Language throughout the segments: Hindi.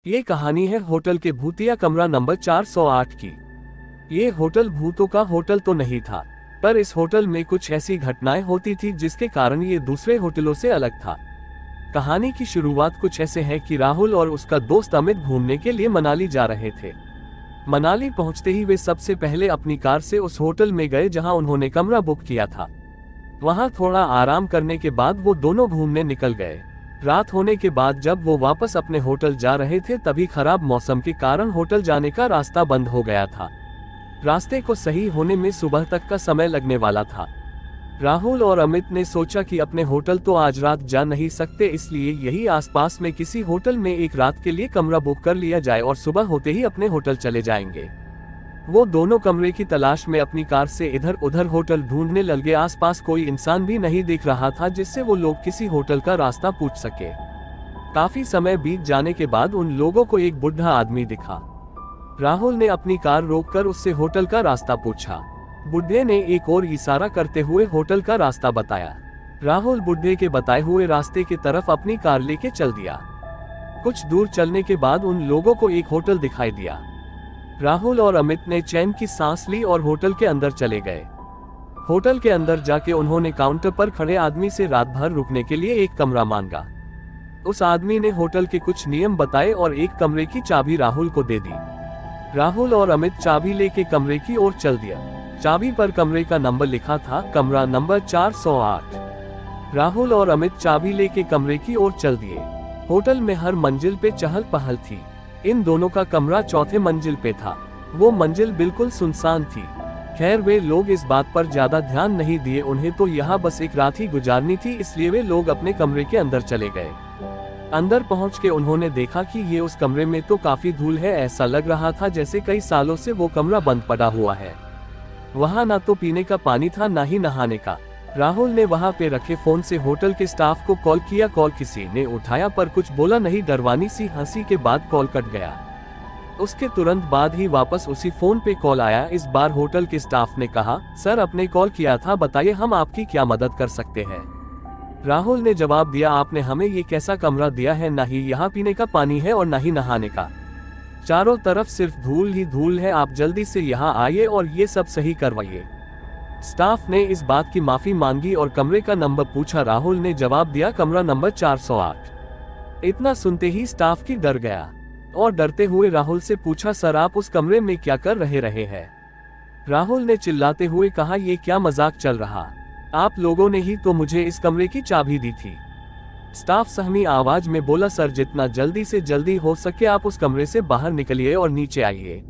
ये कहानी है होटल के भूतिया कमरा नंबर 408 की। ये होटल भूतों का होटल तो नहीं था, पर इस होटल में कुछ ऐसी घटनाएं होती थी जिसके कारण ये दूसरे होटलों से अलग था। कहानी की शुरुआत कुछ ऐसे है कि राहुल और उसका दोस्त अमित घूमने के लिए मनाली जा रहे थे। मनाली पहुंचते ही वे सबसे पहले अपनी कार से उस होटल में गए जहां उन्होंने कमरा बुक किया था। वहां थोड़ा आराम करने के बाद वो दोनों घूमने निकल गए। रात होने के बाद जब वो वापस अपने होटल जा रहे थे तभी खराब मौसम के कारण होटल जाने का रास्ता बंद हो गया था। रास्ते को सही होने में सुबह तक का समय लगने वाला था। राहुल और अमित ने सोचा कि अपने होटल तो आज रात जा नहीं सकते, इसलिए यही आसपास में किसी होटल में एक रात के लिए कमरा बुक कर लिया जाए और सुबह होते ही अपने होटल चले जाएंगे। वो दोनों कमरे की तलाश में अपनी कार से इधर उधर होटल ढूंढने लगे। आसपास कोई इंसान भी नहीं दिख रहा था जिससे वो लोग किसी होटल का रास्ता पूछ सके। काफी समय बीत जाने के बाद उन लोगों को एक बुढ़ा आदमी दिखा। राहुल ने अपनी कार रोककर उससे होटल का रास्ता पूछा। बुढ़े ने एक और इशारा करते हुए होटल का रास्ता बताया। राहुल बुढ़े के बताए हुए रास्ते की तरफ अपनी कार लेके चल दिया। कुछ दूर चलने के बाद उन लोगों को एक होटल दिखाई दिया। राहुल और अमित ने चैन की सांस ली और होटल के अंदर चले गए। होटल के अंदर जाके उन्होंने काउंटर पर खड़े आदमी से रात भर रुकने के लिए एक कमरा मांगा। उस आदमी ने होटल के कुछ नियम बताए और एक कमरे की चाबी राहुल को दे दी। राहुल और अमित चाबी लेके कमरे की ओर चल दिया। चाबी पर कमरे का नंबर लिखा था, कमरा नंबर 408। राहुल और अमित चाबी लेके कमरे की ओर चल दिए। होटल में हर मंजिल पे चहल पहल थी। इन दोनों का कमरा चौथे मंजिल पे था। वो मंजिल बिल्कुल सुनसान थी। खैर, वे लोग इस बात पर ज्यादा ध्यान नहीं दिए, उन्हें तो यहाँ बस एक रात ही गुजारनी थी, इसलिए वे लोग अपने कमरे के अंदर चले गए। अंदर पहुँच के उन्होंने देखा कि ये उस कमरे में तो काफी धूल है। ऐसा लग रहा था जैसे कई सालों से वो कमरा बंद पड़ा हुआ है। वहाँ ना तो पीने का पानी था, ना ही नहाने का। राहुल ने वहाँ पे रखे फोन से होटल के स्टाफ को कॉल किया। कॉल किसी ने उठाया पर कुछ बोला नहीं। डरवानी सी हंसी के बाद कॉल कट गया। उसके तुरंत बाद ही वापस उसी फोन पे कॉल आया। इस बार होटल के स्टाफ ने कहा, सर आपने कॉल किया था, बताइए हम आपकी क्या मदद कर सकते हैं। राहुल ने जवाब दिया, आपने हमें ये कैसा कमरा दिया है, ना ही यहाँ पीने का पानी है और ना ही नहाने का। चारों तरफ सिर्फ धूल ही धूल है। आप जल्दी से यहाँ आइए और ये सब सही करवाइए। स्टाफ ने इस बात की माफी मांगी और कमरे का नंबर पूछा। राहुल ने जवाब दिया, कमरा नंबर 408। इतना सुनते ही स्टाफ की डर गया और डरते हुए राहुल से पूछा, सर आप उस कमरे में क्या कर रहे हैं। राहुल ने चिल्लाते हुए कहा, ये क्या मजाक चल रहा, आप लोगों ने ही तो मुझे इस कमरे की चाबी दी थी। स्टाफ सहमी आवाज में बोला, सर जितना जल्दी से जल्दी हो सके आप उस कमरे से बाहर निकलिए और नीचे आइए।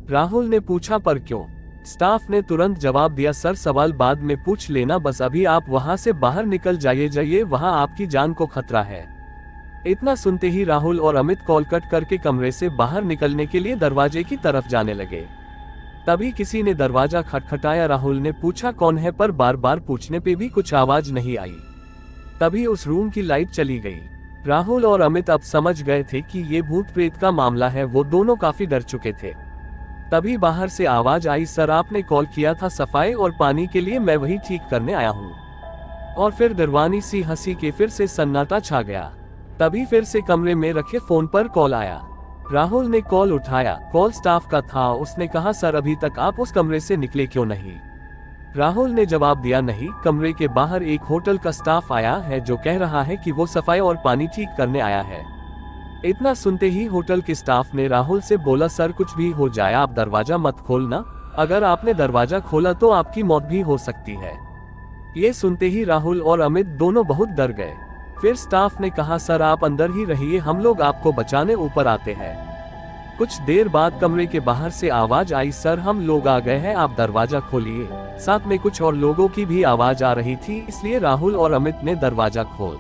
राहुल ने पूछा, पर क्यों। स्टाफ ने तुरंत जवाब दिया, सर सवाल बाद में पूछ लेना, बस अभी आप वहां से बाहर निकल जाइए, वहां आपकी जान को खतरा है। इतना सुनते ही राहुल और अमित कॉल कट करके कमरे से बाहर निकलने के लिए दरवाजे की तरफ जाने लगे। तभी किसी ने दरवाजा खटखटाया। राहुल ने पूछा, कौन है, पर बार बार पूछने पे भी कुछ आवाज नहीं आई। तभी उस रूम की लाइट चली गई। राहुल और अमित अब समझ गए थे कि ये भूत प्रेत का मामला है। वो दोनों काफी डर चुके थे। तभी बाहर से आवाज आई, सर आपने कॉल किया था सफाई और पानी के लिए, मैं वही ठीक करने आया हूँ। और फिर डरवानी सी हंसी के फिर से सन्नाटा छा गया। तभी फिर से कमरे में रखे फोन पर कॉल आया। राहुल ने कॉल उठाया। कॉल स्टाफ का था। उसने कहा, सर अभी तक आप उस कमरे से निकले क्यों नहीं। राहुल ने जवाब दिया, नहीं, कमरे के बाहर एक होटल का स्टाफ आया है जो कह रहा है कि वो सफाई और पानी ठीक करने आया है। इतना सुनते ही होटल के स्टाफ ने राहुल से बोला, सर कुछ भी हो जाए आप दरवाजा मत खोलना, अगर आपने दरवाजा खोला तो आपकी मौत भी हो सकती है। ये सुनते ही राहुल और अमित दोनों बहुत डर गए। फिर स्टाफ ने कहा, सर आप अंदर ही रहिए, हम लोग आपको बचाने ऊपर आते हैं। कुछ देर बाद कमरे के बाहर से आवाज आई, सर हम लोग आ गए हैं, आप दरवाजा खोलिए। साथ में कुछ और लोगों की भी आवाज आ रही थी, इसलिए राहुल और अमित ने दरवाजा खोल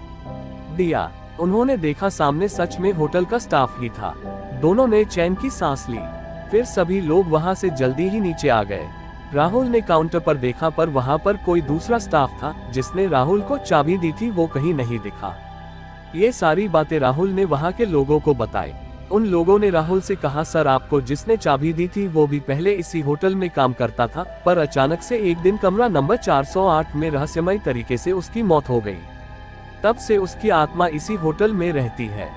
दिया। उन्होंने देखा सामने सच में होटल का स्टाफ ही था। दोनों ने चैन की सांस ली। फिर सभी लोग वहां से जल्दी ही नीचे आ गए। राहुल ने काउंटर पर देखा पर वहां पर कोई दूसरा स्टाफ था जिसने राहुल को चाबी दी थी, वो कहीं नहीं दिखा। ये सारी बातें राहुल ने वहां के लोगों को बताई। उन लोगों ने राहुल से कहा, सर आपको जिसने चाबी दी थी वो भी पहले इसी होटल में काम करता था, पर अचानक से एक दिन कमरा नंबर 408 में रहस्यमय तरीके से उसकी मौत हो गई। तब से उसकी आत्मा इसी होटल में रहती है।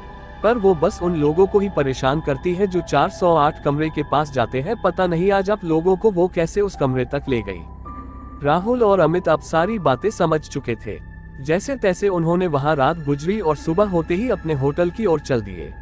पर वो बस उन लोगों को ही परेशान करती है जो 408 कमरे के पास जाते हैं। पता नहीं आज आप लोगों को वो कैसे उस कमरे तक ले गई। राहुल और अमित अब सारी बातें समझ चुके थे। जैसे तैसे उन्होंने वहां रात गुजरी और सुबह होते ही अपने होटल की ओर चल दिए।